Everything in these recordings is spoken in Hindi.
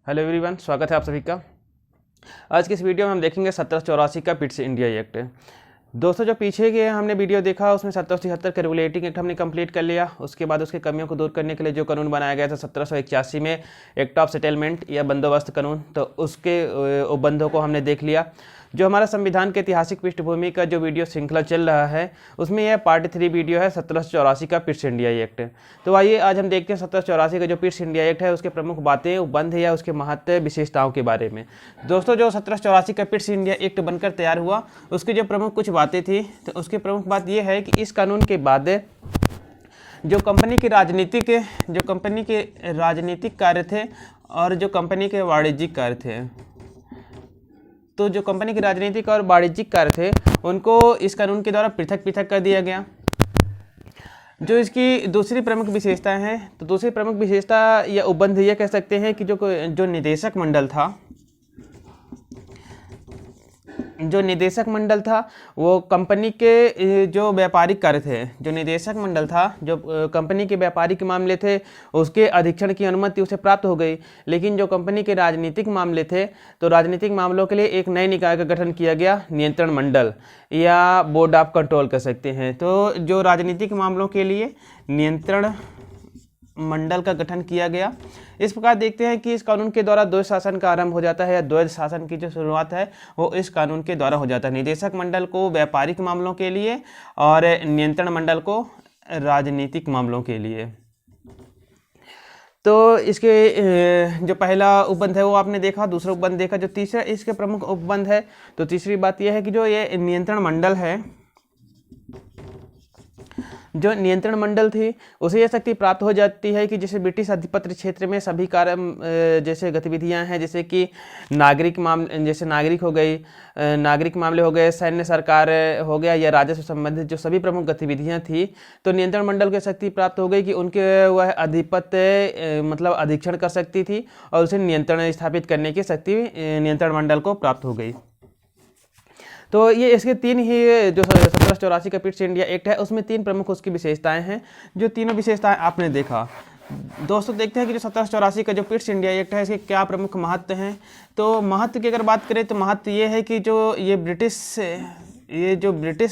हेलो एवरीवन, स्वागत है आप सभी का। आज की इस वीडियो में हम देखेंगे 1784 का पिट्स इंडिया एक्ट। दोस्तों, जो पीछे के हमने वीडियो देखा उसमें 1773 का रेगुलेटिंग एक्ट हमने कंप्लीट कर लिया। उसके बाद उसकी कमियों को दूर करने के लिए जो कानून बनाया गया था 1781 में, एक्ट ऑफ सेटलमेंट या बंदोबस्त कानून, तो उसके उपबंधों को हमने देख लिया। जो हमारा संविधान के ऐतिहासिक पृष्ठभूमि का जो वीडियो श्रृंखला चल रहा है उसमें यह पार्ट 3 वीडियो है 1784 का पिट्स इंडिया एक्ट। तो आइए आज हम देखते हैं 1784 का जो पिट्स इंडिया एक्ट है उसके प्रमुख बातें, उपबंध या उसके महत्व, विशेषताओं के बारे में। दोस्तों, जो 1784 का पिट्स इंडिया एक्ट बनकर तैयार हुआ उसकी जो प्रमुख कुछ बातें थी, तो उसकी प्रमुख बात यह है कि इस कानून के बाद जो कंपनी के राजनीतिक कार्य थे और जो कंपनी के वाणिज्यिक कार्य थे, तो जो कंपनी के राजनीतिक और वाणिज्यिक कार्य थे उनको इस कानून के द्वारा पृथक पृथक कर दिया गया। जो इसकी दूसरी प्रमुख विशेषताएं हैं, तो दूसरी प्रमुख विशेषता या उपबंध ये कह सकते हैं कि जो निदेशक मंडल था वो कंपनी के जो व्यापारिक कार्य थे, जो निदेशक मंडल था जो कंपनी के व्यापारिक मामले थे उसके अधीक्षण की अनुमति उसे प्राप्त हो गई। लेकिन जो कंपनी के राजनीतिक मामले थे, तो राजनीतिक मामलों के लिए एक नए निकाय का गठन किया गया, नियंत्रण मंडल या बोर्ड ऑफ कंट्रोल कह सकते हैं। तो जो राजनीतिक मामलों के लिए नियंत्रण मंडल का गठन किया गया। इस प्रकार देखते हैं कि इस कानून के द्वारा द्वैध शासन का आरंभ हो जाता है, या द्वैध शासन की जो शुरुआत है वो इस कानून के द्वारा हो जाता है। निदेशक मंडल को व्यापारिक मामलों के लिए और नियंत्रण मंडल को राजनीतिक मामलों के लिए। तो इसके जो पहला उपबंध है वो आपने देखा, दूसरा उपबंध देखा। जो तीसरा इसके प्रमुख उपबंध है, तो तीसरी बात यह है कि जो ये नियंत्रण मंडल है, जो नियंत्रण मंडल थी उसे यह शक्ति प्राप्त हो जाती है कि जैसे ब्रिटिश अधिपत्य क्षेत्र में सभी कार्य जैसे गतिविधियां हैं, जैसे कि नागरिक मामले हो गए, सैन्य सरकार हो गया या राजस्व संबंधित जो सभी प्रमुख गतिविधियां थी, तो नियंत्रण मंडल को शक्ति प्राप्त हो गई कि उनके वह अधिपत्य मतलब अधीक्षण कर सकती थी और उसे नियंत्रण स्थापित करने की शक्ति नियंत्रण मंडल को प्राप्त हो गई। तो ये इसके तीन ही जो 1784 का पिट्स इंडिया एक्ट है उसमें तीन प्रमुख उसकी विशेषताएं हैं। जो तीनों विशेषताएं आपने देखा। दोस्तों, देखते हैं कि जो 1784 का जो पिट्स इंडिया एक्ट है इसके क्या प्रमुख महत्व हैं। तो महत्व की अगर बात करें तो महत्व ये है कि जो ब्रिटिश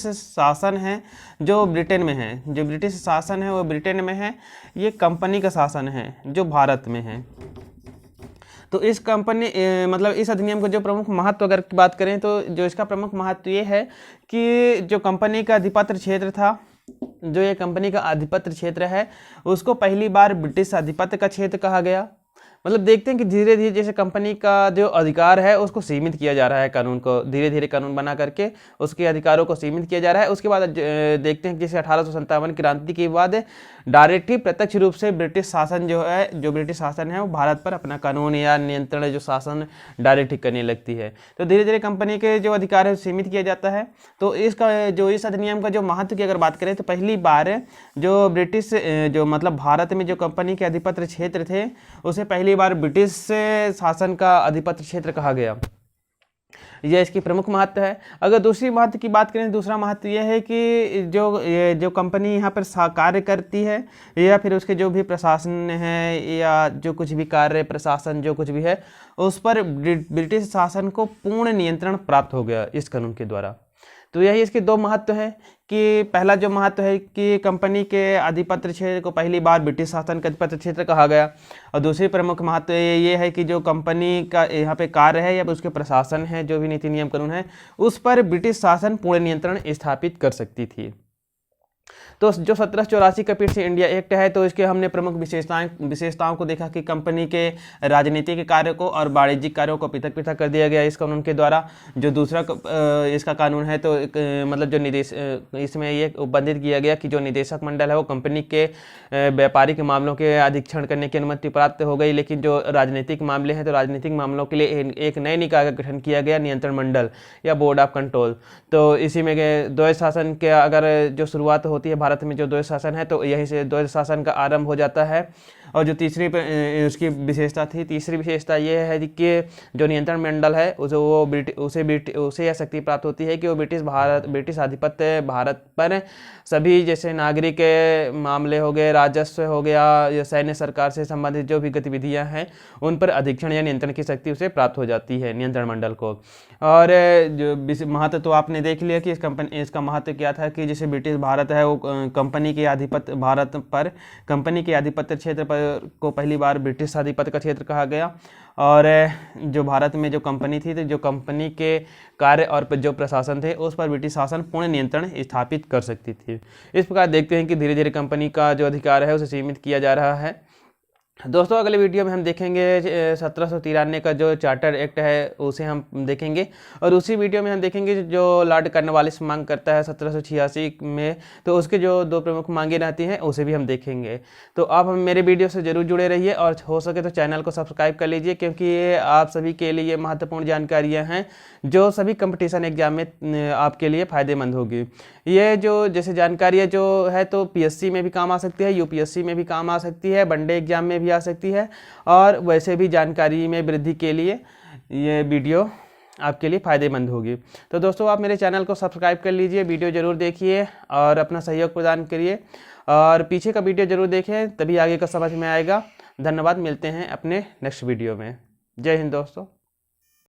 शासन है जो ब्रिटेन में है, जो ब्रिटिश शासन है वो ब्रिटेन में है, ये कंपनी का शासन है जो भारत में है। तो इस अधिनियम का जो प्रमुख महत्व अगर बात करें तो जो इसका प्रमुख महत्व ये है कि जो कंपनी का अधिपत्य क्षेत्र था, जो ये कंपनी का अधिपत्य क्षेत्र है उसको पहली बार ब्रिटिश अधिपत्य का क्षेत्र कहा गया। मतलब देखते हैं कि धीरे धीरे जैसे कंपनी का जो अधिकार है उसको सीमित किया जा रहा है, कानून को धीरे धीरे कानून बना करके उसके अधिकारों को सीमित किया जा रहा है। उसके बाद देखते हैं कि जैसे 1857 क्रांति के बाद डायरेक्ट ही प्रत्यक्ष रूप से ब्रिटिश शासन जो ब्रिटिश शासन है वो भारत पर अपना कानून या नियंत्रण जो शासन डायरेक्ट ही करने लगती है। तो धीरे धीरे कंपनी के जो अधिकार है सीमित किया जाता है। तो इस अधिनियम का जो महत्व की अगर बात करें तो पहली बार जो ब्रिटिश भारत में जो कंपनी के अधिपत्य क्षेत्र थे उसे पहली बार ब्रिटिश शासन का अधिपत्य क्षेत्र कहा गया। यह इसकी प्रमुख महत्व है। अगर दूसरी महत्व की बात करें, दूसरा महत्व यह है कि जो कंपनी यहाँ पर कार्य करती है या फिर उसके जो भी प्रशासन है या जो कुछ भी कार्य प्रशासन जो कुछ भी है उस पर ब्रिटिश शासन को पूर्ण नियंत्रण प्राप्त हो गया इस कानून के द्वारा। तो यही इसके दो महत्व है कि पहला जो महत्व है कि कंपनी के अधिपत्य क्षेत्र को पहली बार ब्रिटिश शासन का अधिपत्य क्षेत्र कहा गया, और दूसरी प्रमुख महत्व ये है कि जो कंपनी का यहाँ पे कार्य है या उसके प्रशासन है, जो भी नीति नियम कानून है उस पर ब्रिटिश शासन पूर्ण नियंत्रण स्थापित कर सकती थी। तो जो 1784 का पिट्स इंडिया एक्ट है तो इसके हमने प्रमुख विशेषताओं को देखा कि कंपनी के राजनीतिक कार्यों को और वाणिज्यिक कार्यों को पृथक पृथक कर दिया गया इस कानून के द्वारा। जो दूसरा इसका कानून है तो इसमें ये उपबंधित किया गया कि जो निदेशक मंडल है वो कंपनी के व्यापारिक मामलों के अधीक्षण करने की अनुमति प्राप्त हो गई। लेकिन जो राजनीतिक मामले हैं तो राजनीतिक मामलों के लिए एक नए निकाय का गठन किया गया, नियंत्रण मंडल या बोर्ड ऑफ कंट्रोल। तो इसी में द्वैध शासन के अगर जो शुरुआत होती होती है भारत में जो द्वैध शासन है, तो यहीं से द्वैध शासन का आरंभ हो जाता है। और जो तीसरी उसकी विशेषता थी, तीसरी विशेषता ये है कि जो नियंत्रण मंडल है उसे यह शक्ति प्राप्त होती है कि वो ब्रिटिश आधिपत्य भारत पर सभी जैसे नागरिक के मामले हो गए, राजस्व हो गया या सैन्य सरकार से संबंधित जो भी गतिविधियां हैं उन पर अधीक्षण या नियंत्रण की शक्ति उसे प्राप्त हो जाती है नियंत्रण मंडल को। और जो महत्व तो आपने देख लिया कि इसका महत्व क्या था कि जैसे ब्रिटिश भारत है वो कंपनी के आधिपत्य क्षेत्र पर को पहली बार ब्रिटिश आधिपत्य का क्षेत्र कहा गया। और जो भारत में जो कंपनी थी, तो जो कंपनी के कार्य और जो प्रशासन थे उस पर ब्रिटिश शासन पूर्ण नियंत्रण स्थापित कर सकती थी। इस प्रकार देखते हैं कि धीरे धीरे कंपनी का जो अधिकार है उसे सीमित किया जा रहा है। दोस्तों अगले वीडियो में हम देखेंगे 1793 का जो चार्टर एक्ट है उसे हम देखेंगे, और उसी वीडियो में हम देखेंगे जो लॉर्ड कॉर्नवालिस मांग करता है 1786 में, तो उसके जो 2 प्रमुख मांगे रहती हैं उसे भी हम देखेंगे। तो आप हम मेरे वीडियो से जरूर जुड़े रहिए और हो सके तो चैनल को सब्सक्राइब कर लीजिए, क्योंकि ये आप सभी के लिए महत्वपूर्ण जानकारियाँ हैं जो सभी कंपटीशन एग्जाम में आपके लिए फ़ायदेमंद होगी। ये जो जैसे जानकारियाँ जो है तो पीएससी में भी काम आ सकती है, यूपीएससी में भी काम आ सकती है, वनडे एग्जाम में भी आ सकती है, और वैसे भी जानकारी में वृद्धि के लिए ये वीडियो आपके लिए फ़ायदेमंद होगी। तो दोस्तों आप मेरे चैनल को सब्सक्राइब कर लीजिए, वीडियो ज़रूर देखिए और अपना सहयोग प्रदान करिए, और पीछे का वीडियो ज़रूर देखें, तभी आगे का समझ में आएगा। धन्यवाद, मिलते हैं अपने नेक्स्ट वीडियो में। जय हिंद दोस्तों।